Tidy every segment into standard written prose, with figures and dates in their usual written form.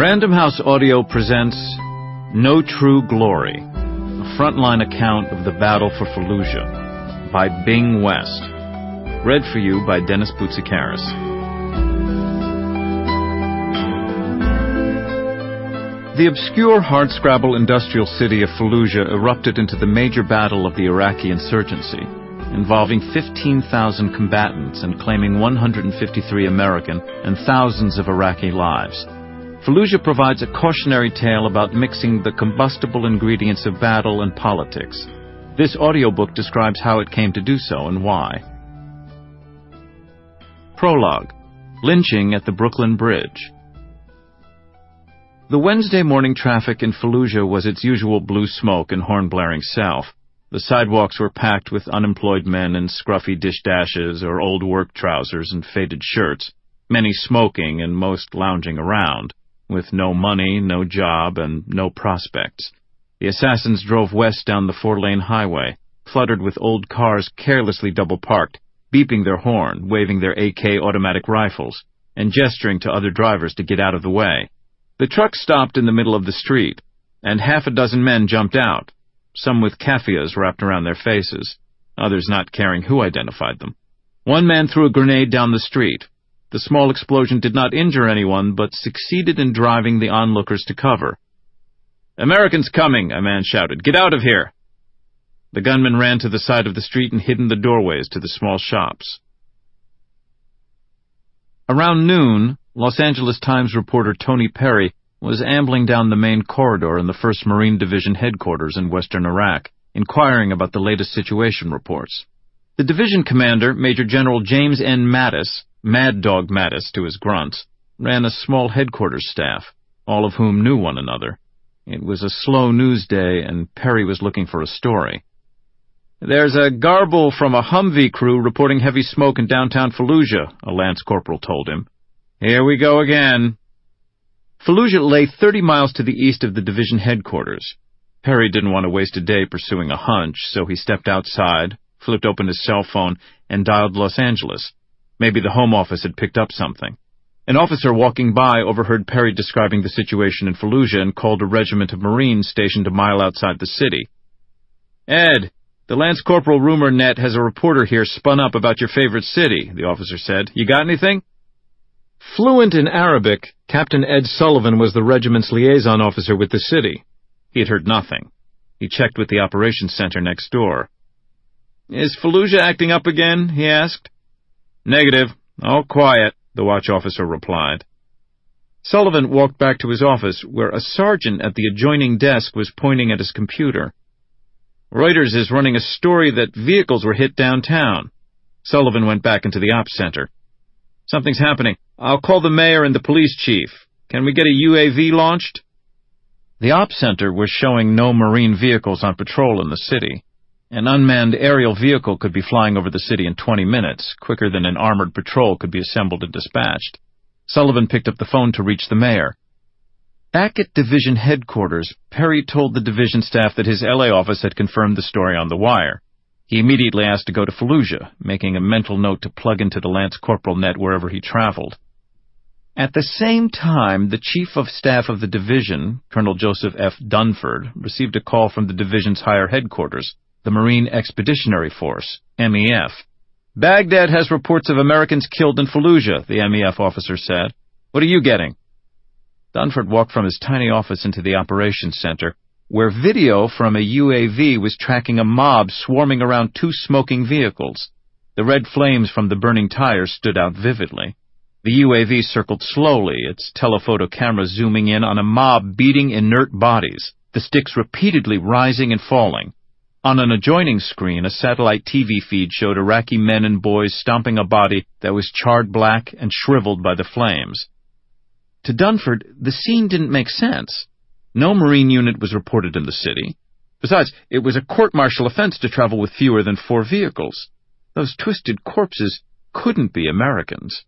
Random House Audio presents No True Glory, a frontline account of the battle for Fallujah, by Bing West. Read for you by Boutsikaris. The obscure hardscrabble industrial city of Fallujah erupted into the major battle of the Iraqi insurgency, involving 15,000 combatants and claiming 153 American and thousands of Iraqi lives. Fallujah provides a cautionary tale about mixing the combustible ingredients of battle and politics. This audiobook describes how it came to do so and why. Prologue: Lynching at the Brooklyn Bridge. The Wednesday morning traffic in Fallujah was its usual blue smoke and horn-blaring self. The sidewalks were packed with unemployed men in scruffy dish-dashes or old work trousers and faded shirts, many smoking and most lounging around, with no money, no job, and no prospects. The assassins drove west down the four-lane highway, cluttered with old cars carelessly double-parked, beeping their horn, waving their AK automatic rifles, and gesturing to other drivers to get out of the way. The truck stopped in the middle of the street, and half a dozen men jumped out, some with kaffias wrapped around their faces, others not caring who identified them. One man threw a grenade down the street. The small explosion did not injure anyone, but succeeded in driving the onlookers to cover. "Americans coming!" a man shouted. "Get out of here!" The gunman ran to the side of the street and hid in the doorways to the small shops. Around noon, Los Angeles Times reporter Tony Perry was ambling down the main corridor in the 1st Marine Division headquarters in western Iraq, inquiring about the latest situation reports. The division commander, Major General James N. Mattis, Mad Dog Mattis to his grunts, ran a small headquarters staff, all of whom knew one another. It was a slow news day, and Perry was looking for a story. "There's a garble from a Humvee crew reporting heavy smoke in downtown Fallujah," a lance corporal told him. "Here we go again." Fallujah lay 30 miles to the east of the division headquarters. Perry didn't want to waste a day pursuing a hunch, so he stepped outside, flipped open his cell phone, and dialed Los Angeles. Maybe the Home Office had picked up something. An officer walking by overheard Perry describing the situation in Fallujah and called a regiment of Marines stationed a mile outside the city. "Ed, the Lance Corporal rumor net has a reporter here spun up about your favorite city," the officer said. "You got anything?" Fluent in Arabic, Captain Ed Sullivan was the regiment's liaison officer with the city. He had heard nothing. He checked with the operations center next door. "Is Fallujah acting up again?" he asked. "Negative. All quiet," the watch officer replied. Sullivan walked back to his office, where a sergeant at the adjoining desk was pointing at his computer. "Reuters is running a story that vehicles were hit downtown." Sullivan went back into the ops center. "Something's happening. I'll call the mayor and the police chief. Can we get a UAV launched?" The ops center was showing no Marine vehicles on patrol in the city. An unmanned aerial vehicle could be flying over the city in 20 minutes, quicker than an armored patrol could be assembled and dispatched. Sullivan picked up the phone to reach the mayor. Back at division headquarters, Perry told the division staff that his LA office had confirmed the story on the wire. He immediately asked to go to Fallujah, making a mental note to plug into the Lance Corporal net wherever he traveled. At the same time, the Chief of Staff of the division, Colonel Joseph F. Dunford, received a call from the division's higher headquarters, the Marine Expeditionary Force, MEF. "Baghdad has reports of Americans killed in Fallujah," the MEF officer said. "What are you getting?" Dunford walked from his tiny office into the operations center, where video from a UAV was tracking a mob swarming around 2 smoking vehicles. The red flames from the burning tires stood out vividly. The UAV circled slowly, its telephoto camera zooming in on a mob beating inert bodies, the sticks repeatedly rising and falling. On an adjoining screen, a satellite TV feed showed Iraqi men and boys stomping a body that was charred black and shriveled by the flames. To Dunford, the scene didn't make sense. No Marine unit was reported in the city. Besides, it was a court-martial offense to travel with fewer than 4 vehicles. Those twisted corpses couldn't be Americans.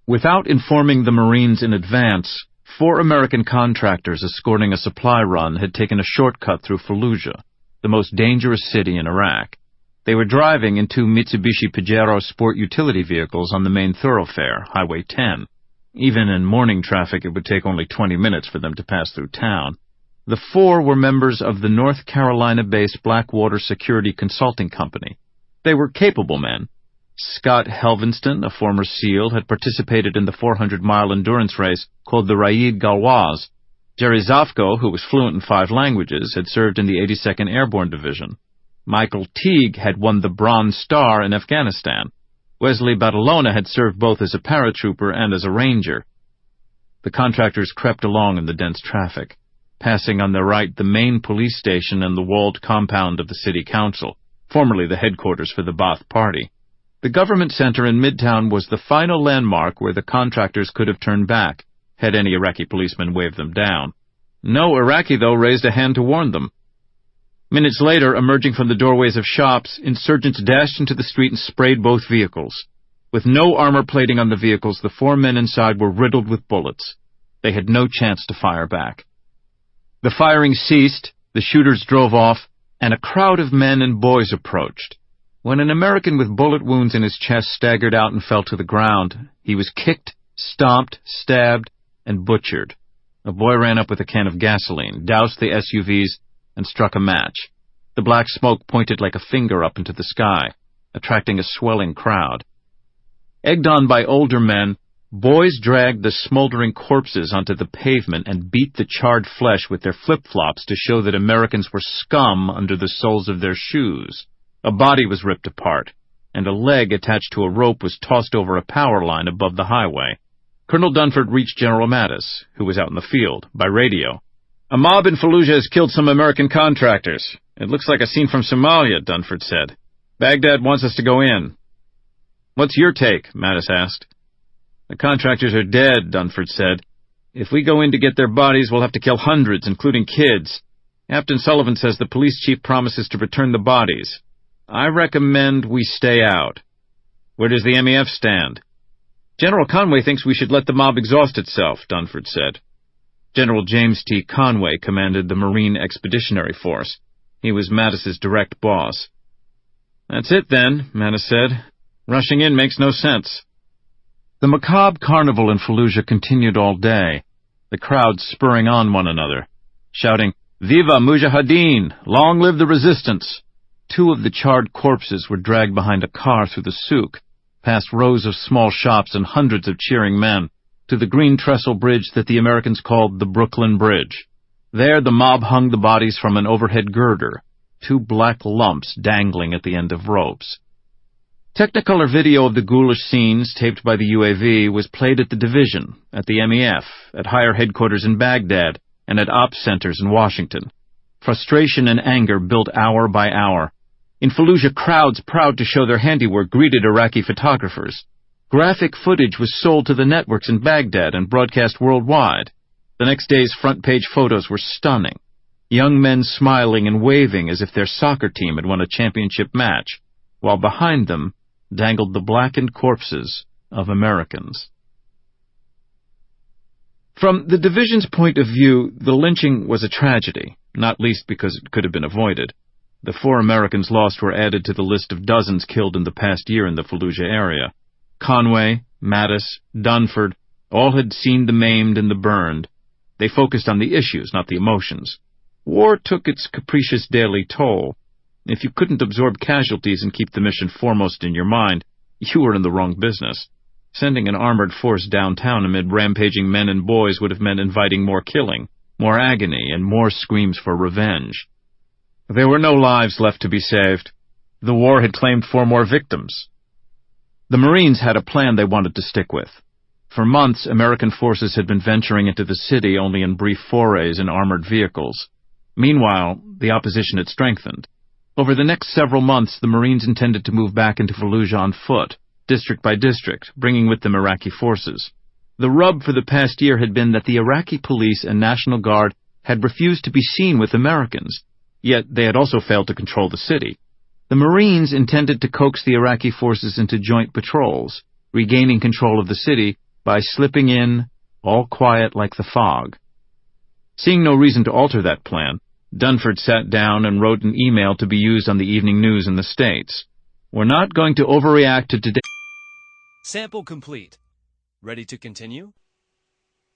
Without informing the Marines in advance, 4 American contractors escorting a supply run had taken a shortcut through Fallujah, the most dangerous city in Iraq. They were driving in 2 Mitsubishi Pajero sport utility vehicles on the main thoroughfare, Highway 10. Even in morning traffic, it would take only 20 minutes for them to pass through town. The 4 were members of the North Carolina-based Blackwater Security Consulting Company. They were capable men. Scott Helvinston, a former SEAL, had participated in the 400-mile endurance race called the Raid Galwaz. Jerry Zofko, who was fluent in 5 languages, had served in the 82nd Airborne Division. Michael Teague had won the Bronze Star in Afghanistan. Wesley Badalona had served both as a paratrooper and as a ranger. The contractors crept along in the dense traffic, passing on their right the main police station and the walled compound of the city council, formerly the headquarters for the Ba'ath Party. The government center in Midtown was the final landmark where the contractors could have turned back, had any Iraqi policeman waved them down. No Iraqi, though, raised a hand to warn them. Minutes later, emerging from the doorways of shops, insurgents dashed into the street and sprayed both vehicles. With no armor plating on the vehicles, the 4 men inside were riddled with bullets. They had no chance to fire back. The firing ceased, the shooters drove off, and a crowd of men and boys approached. When an American with bullet wounds in his chest staggered out and fell to the ground, he was kicked, stomped, stabbed, and butchered. A boy ran up with a can of gasoline, doused the SUVs, and struck a match. The black smoke pointed like a finger up into the sky, attracting a swelling crowd. Egged on by older men, boys dragged the smoldering corpses onto the pavement and beat the charred flesh with their flip-flops to show that Americans were scum under the soles of their shoes. A body was ripped apart, and a leg attached to a rope was tossed over a power line above the highway. Colonel Dunford reached General Mattis, who was out in the field, by radio. "A mob in Fallujah has killed some American contractors. It looks like a scene from Somalia," Dunford said. "Baghdad wants us to go in." "What's your take?" Mattis asked. "The contractors are dead," Dunford said. "If we go in to get their bodies, we'll have to kill hundreds, including kids. Captain Sullivan says the police chief promises to return the bodies. I recommend we stay out." "Where does the MEF stand?" "General Conway thinks we should let the mob exhaust itself," Dunford said. General James T. Conway commanded the Marine Expeditionary Force. He was Mattis's direct boss. "That's it, then," Mattis said. "Rushing in makes no sense." The macabre carnival in Fallujah continued all day, the crowds spurring on one another, shouting, "Viva Mujahideen! Long live the resistance!" 2 of the charred corpses were dragged behind a car through the souk, past rows of small shops and hundreds of cheering men, to the green trestle bridge that the Americans called the Brooklyn Bridge. There the mob hung the bodies from an overhead girder, 2 black lumps dangling at the end of ropes. Technicolor video of the ghoulish scenes, taped by the UAV, was played at the division, at the MEF, at higher headquarters in Baghdad, and at ops centers in Washington. Frustration and anger built hour by hour. In Fallujah, crowds proud to show their handiwork greeted Iraqi photographers. Graphic footage was sold to the networks in Baghdad and broadcast worldwide. The next day's front-page photos were stunning. Young men smiling and waving as if their soccer team had won a championship match, while behind them dangled the blackened corpses of Americans. From the division's point of view, the lynching was a tragedy, not least because it could have been avoided. The 4 Americans lost were added to the list of dozens killed in the past year in the Fallujah area. Conway, Mattis, Dunford, all had seen the maimed and the burned. They focused on the issues, not the emotions. War took its capricious daily toll. If you couldn't absorb casualties and keep the mission foremost in your mind, you were in the wrong business. Sending an armored force downtown amid rampaging men and boys would have meant inviting more killing, more agony, and more screams for revenge. There were no lives left to be saved. The war had claimed 4 more victims. The Marines had a plan they wanted to stick with. For months, American forces had been venturing into the city only in brief forays in armored vehicles. Meanwhile, the opposition had strengthened. Over the next several months, the Marines intended to move back into Fallujah on foot, district by district, bringing with them Iraqi forces. The rub for the past year had been that the Iraqi police and National Guard had refused to be seen with Americans, yet they had also failed to control the city. The Marines intended to coax the Iraqi forces into joint patrols, regaining control of the city by slipping in, all quiet like the fog. Seeing no reason to alter that plan, Dunford sat down and wrote an email to be used on the evening news in the States. "We're not going to overreact to today." Sample complete. Ready to continue?